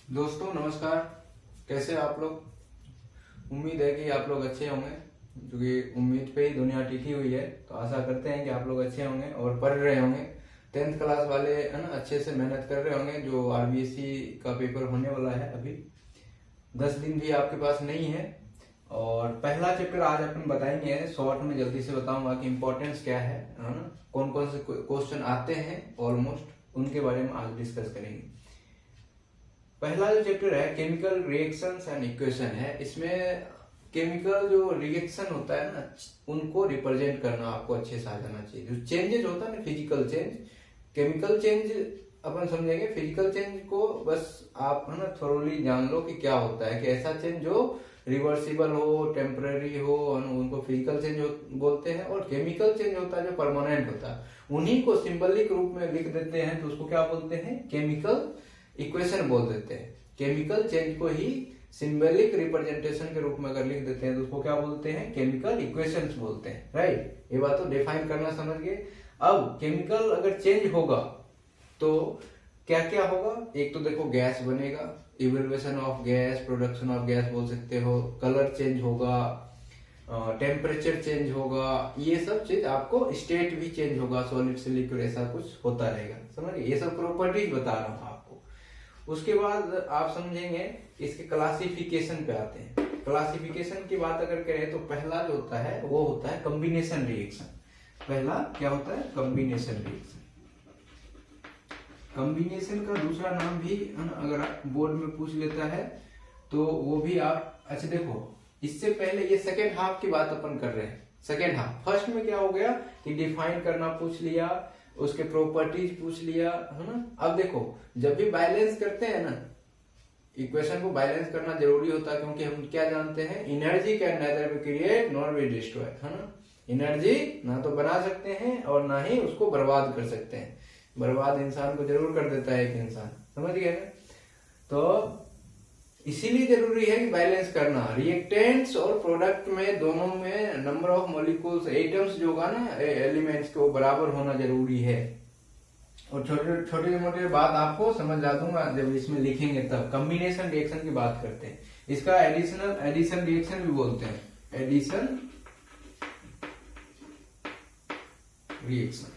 दोस्तों नमस्कार। कैसे आप लोग। उम्मीद है कि आप लोग अच्छे होंगे, क्योंकि उम्मीद पे ही दुनिया टिकी हुई है। तो आशा करते हैं कि आप लोग अच्छे होंगे और पढ़ रहे होंगे। 10th क्लास वाले है ना, अच्छे से मेहनत कर रहे होंगे। जो आरबीएससी का पेपर होने वाला है, अभी 10 दिन भी आपके पास नहीं है। और पहला चैप्टर आज अपन बताएंगे, शॉर्ट में जल्दी से बताऊंगा कि इम्पोर्टेंस क्या है ना, कौन कौन से क्वेश्चन आते हैं ऑलमोस्ट, उनके बारे में आज डिस्कस करेंगे। पहला जो चैप्टर है केमिकल रिएक्शंस एंड इक्वेशन है। इसमें केमिकल जो रिएक्शन होता है ना, उनको रिप्रेजेंट करना आपको अच्छे से आ जाना चाहिए। जो चेंजेस होता है ना, फिजिकल चेंज, केमिकल चेंज अपन समझेंगे। फिजिकल चेंज को बस आप है ना थोरोली जान लो कि क्या होता है, कि ऐसा चेंज जो रिवर्सिबल हो, टेम्पररी हो, उनको फिजिकल चेंज बोलते हैं। और केमिकल चेंज होता है जो परमानेंट होता है, उन्हीं को सिंबलिक रूप में लिख देते हैं, तो उसको क्या बोलते हैं, केमिकल इक्वेशन बोल देते हैं। केमिकल चेंज को ही सिंबलिक रिप्रेजेंटेशन के रूप में अगर लिख देते हैं तो उसको क्या बोलते हैं, केमिकल इक्वेशंस बोलते हैं। राइट, ये बात तो डिफाइन करना समझ गए। अब केमिकल अगर चेंज होगा तो क्या क्या होगा। एक तो देखो गैस बनेगा, evaluation of gas, production of gas बोल सकते हो। कलर चेंज होगा, टेम्परेचर चेंज होगा, ये सब चीज आपको, स्टेट भी चेंज होगा, सॉलिड से लिक्विड, ऐसा कुछ होता रहेगा। समझिए, ये सब प्रॉपर्टीज बता रहा हूँ आपको। उसके बाद आप समझेंगे इसके क्लासिफिकेशन पे आते हैं। क्लासिफिकेशन की बात अगर करें तो पहला जो होता है वो होता है कॉम्बिनेशन रिएक्शन। पहला क्या होता है, कॉम्बिनेशन रिएक्शन। कॉम्बिनेशन का दूसरा नाम भी अगर आप बोर्ड में पूछ लेता है तो वो भी आप, अच्छा देखो, इससे पहले ये सेकेंड हाफ की बात अपन कर रहे हैं। सेकेंड हाफ, फर्स्ट में क्या हो गया कि डिफाइन करना पूछ लिया, उसके प्रॉपर्टीज पूछ लिया, है ना। अब देखो, जब भी बैलेंस करते हैं ना, इक्वेशन को बैलेंस करना जरूरी होता है, क्योंकि हम क्या जानते हैं, energy can nether be create nor be destroy, है ना। एनर्जी ना तो बना सकते हैं और ना ही उसको बर्बाद कर सकते हैं। बर्बाद इंसान को जरूर कर देता है एक इंसान, समझ गए ना। तो इसीलिए जरूरी है कि बैलेंस करना। रिएक्टेंट्स और प्रोडक्ट में दोनों में नंबर ऑफ मॉलिक्यूल्स, एटम्स जो होगा ना एलिमेंट्स के, वो बराबर होना जरूरी है। और छोटे छोटे मोटे बात आपको समझ आ दूंगा जब इसमें लिखेंगे तब। कॉम्बिनेशन रिएक्शन की बात करते हैं, इसका एडिशन रिएक्शन भी बोलते हैं, एडिशन रिएक्शन।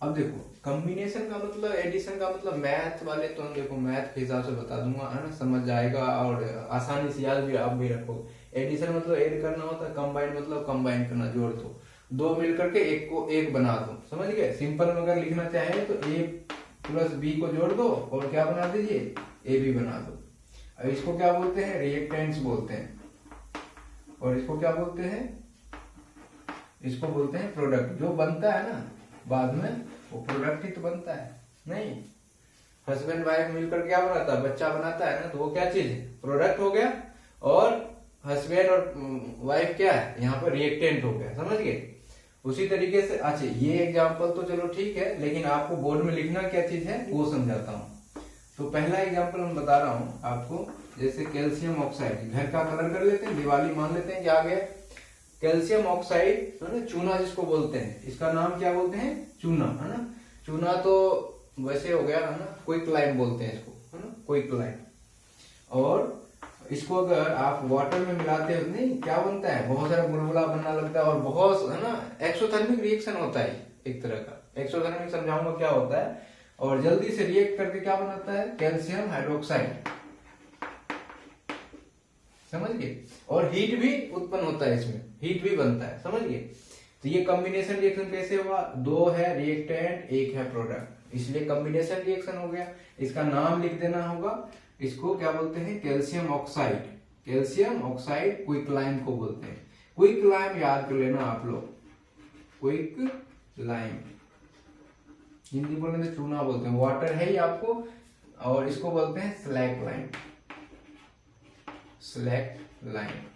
अब देखो, कॉम्बिनेशन का मतलब, एडिशन का मतलब, मैथ वाले तो हम देखो मैथ के हिसाब से बता दूंगा, है ना, समझ जाएगा और आसानी से याद भी आप भी रखो। एडिशन मतलब ऐड करना होता है, कंबाइन मतलब कंबाइन करना, जोड़ दो, दो मिलकर के एक को एक बना दो, समझ गए। सिंपल में अगर लिखना चाहे तो ए प्लस बी को जोड़ दो और क्या बना दीजिए, ए बी बना दो। अब इसको क्या बोलते हैं, रिएक्टेंट्स बोलते हैं। और इसको क्या बोलते हैं, इसको बोलते हैं प्रोडक्ट। जो बनता है ना बाद में, वो प्रोडक्ट ही तो बनता है। नहीं, हस्बैंड वाइफ मिलकर क्या बनाता है, बच्चा बनाता है ना, तो वो क्या चीज है, प्रोडक्ट हो गया। और हस्बैंड और वाइफ क्या है, यहाँ पर रिएक्टेंट हो गया, समझ गए। उसी तरीके से, अच्छा ये एग्जांपल तो चलो ठीक है, लेकिन आपको बोर्ड में लिखना क्या चीज है वो समझाता हूँ। तो पहला एग्जांपल मैं बता रहा हूँ आपको, जैसे कैल्शियम ऑक्साइड। घर का कलर कर लेते हैं, दिवाली मान लेते हैं कि आ गया। कैल्शियम ऑक्साइड है ना, चूना जिसको बोलते हैं, इसका नाम क्या बोलते हैं, चूना, है ना। चूना तो वैसे हो गया, है ना, क्विक लाइम बोलते हैं इसको, है ना, क्विक लाइम। और इसको अगर आप वाटर में मिलाते हो, नहीं क्या बनता है, बहुत सारा बुलबुला बनना लगता है और बहुत, है ना, एक्सोथर्मिक रिएक्शन होता है एक तरह का। एक्सोथर्मिक समझाऊंगा क्या होता है। और जल्दी से रिएक्ट करके क्या बनाता है, कैल्शियम हाइड्रोक्साइड, समझ गए। और हीट भी उत्पन्न होता है, इसमें हीट भी बनता है, समझ गए। तो ये कॉम्बिनेशन रिएक्शन कैसे हुआ, दो है रिएक्टेंट, एक है प्रोडक्ट, इसलिए कॉम्बिनेशन रिएक्शन हो गया। इसका नाम लिख देना होगा, इसको क्या बोलते हैं, calcium oxide. Calcium oxide quick lime को बोलते हैं। क्विक लाइम याद कर लेना आप लोग, क्विक लाइम। हिंदी बोलने में चूना बोलते हैं, वाटर है ही आपको। और इसको बोलते हैं स्लैक लाइम, स्लैक लाइम।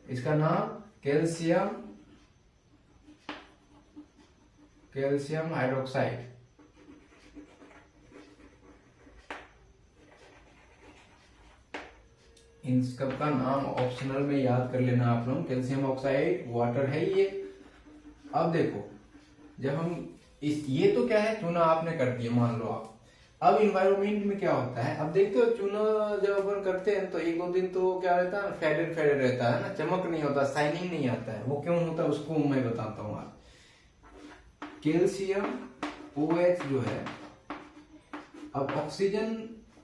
इसका नाम कैल्शियम हाइड्रोक्साइड। इन सब का नाम ऑप्शनल में याद कर लेना आप लोग। कैल्शियम ऑक्साइड वाटर है ये। अब देखो, जब हम ये तो क्या है, चूना आपने कर दिया मान लो आप, अब इन्वायरमेंट में क्या होता है, अब देखते हो चूना जब अपन करते हैं तो 1-2 दिन तो क्या रहता है, फेडेड फेडेड रहता है ना, चमक नहीं होता, शाइनिंग नहीं आता है। वो क्यों होता है उसको मैं बताता हूँ आज। कैल्शियम OH जो है, अब ऑक्सीजन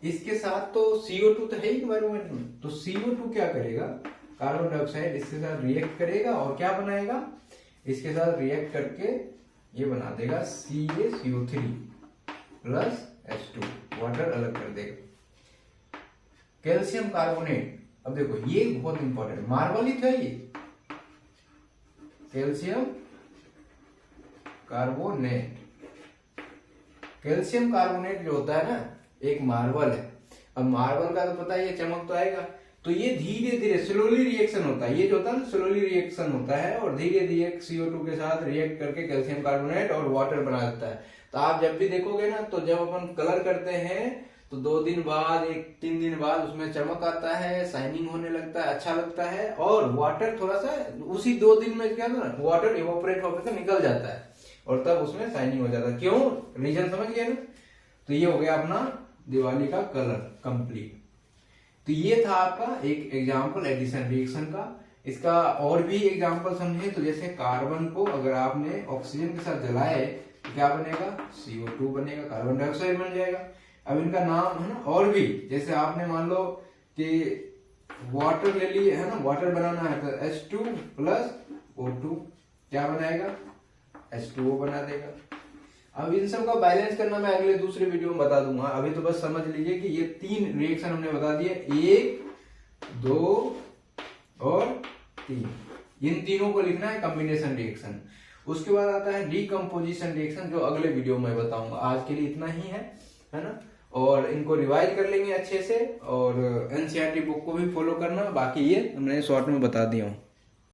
इसके साथ तो CO2 तो है ही इन्वायरमेंट में, तो CO2 क्या करेगा, कार्बन डाइऑक्साइड इसके साथ रिएक्ट करेगा और क्या बनाएगा, इसके साथ रिएक्ट करके ये बना देगा CaCO3 प्लस H2, वाटर अलग कर देगा। कैल्शियम कार्बोनेट, अब देखो ये बहुत इंपॉर्टेंट, मार्बल ही था ये, कैल्शियम कार्बोनेट। कैल्शियम कार्बोनेट जो होता है ना, एक मार्बल है। अब मार्बल का तो पता है, ये चमक तो आएगा, तो ये धीरे धीरे स्लोली रिएक्शन होता है, ये जो होता है ना स्लोली रिएक्शन होता है, और धीरे धीरे CO2 के साथ रिएक्ट करके कैल्शियम कार्बोनेट और वाटर बना देता है। तो आप जब भी देखोगे ना, तो जब अपन कलर करते हैं तो 2 दिन बाद, 1-3 दिन बाद उसमें चमक आता है, शाइनिंग होने लगता है, अच्छा लगता है, और वाटर थोड़ा सा उसी 2 दिन में क्या ना, वाटर इवोपरेट होकर निकल जाता है और तब उसमें शाइनिंग हो जाता है। क्यों, रीजन समझ गए ना। तो ये हो गया अपना दिवाली का कलर कंप्लीट। तो ये था आपका एक एग्जाम्पल एडिशन रिएक्शन का। इसका और भी एग्जाम्पल समझे तो जैसे कार्बन को अगर आपने ऑक्सीजन के साथ जलाए तो क्या बनेगा, CO2 बनेगा, कार्बन डाइऑक्साइड बन जाएगा। अब इनका नाम है ना, और भी जैसे आपने मान लो कि वाटर ले लिए है ना, वाटर बनाना है तो H2 प्लस O2 क्या बनाएगा, H2O बना देगा। अब इन सब का बैलेंस करना मैं अगले दूसरे वीडियो में बता दूंगा। अभी तो बस समझ लीजिए कि ये 3 रिएक्शन हमने बता दिए, 1, 2 और 3। इन तीनों को लिखना है कॉम्बिनेशन रिएक्शन। उसके बाद आता है डीकम्पोजिशन रिएक्शन, जो अगले वीडियो में बताऊंगा। आज के लिए इतना ही है ना, और इनको रिवाइज कर लेंगे अच्छे से, और NCERT बुक को भी फॉलो करना, बाकी ये हमने शॉर्ट में बता दिया हूँ।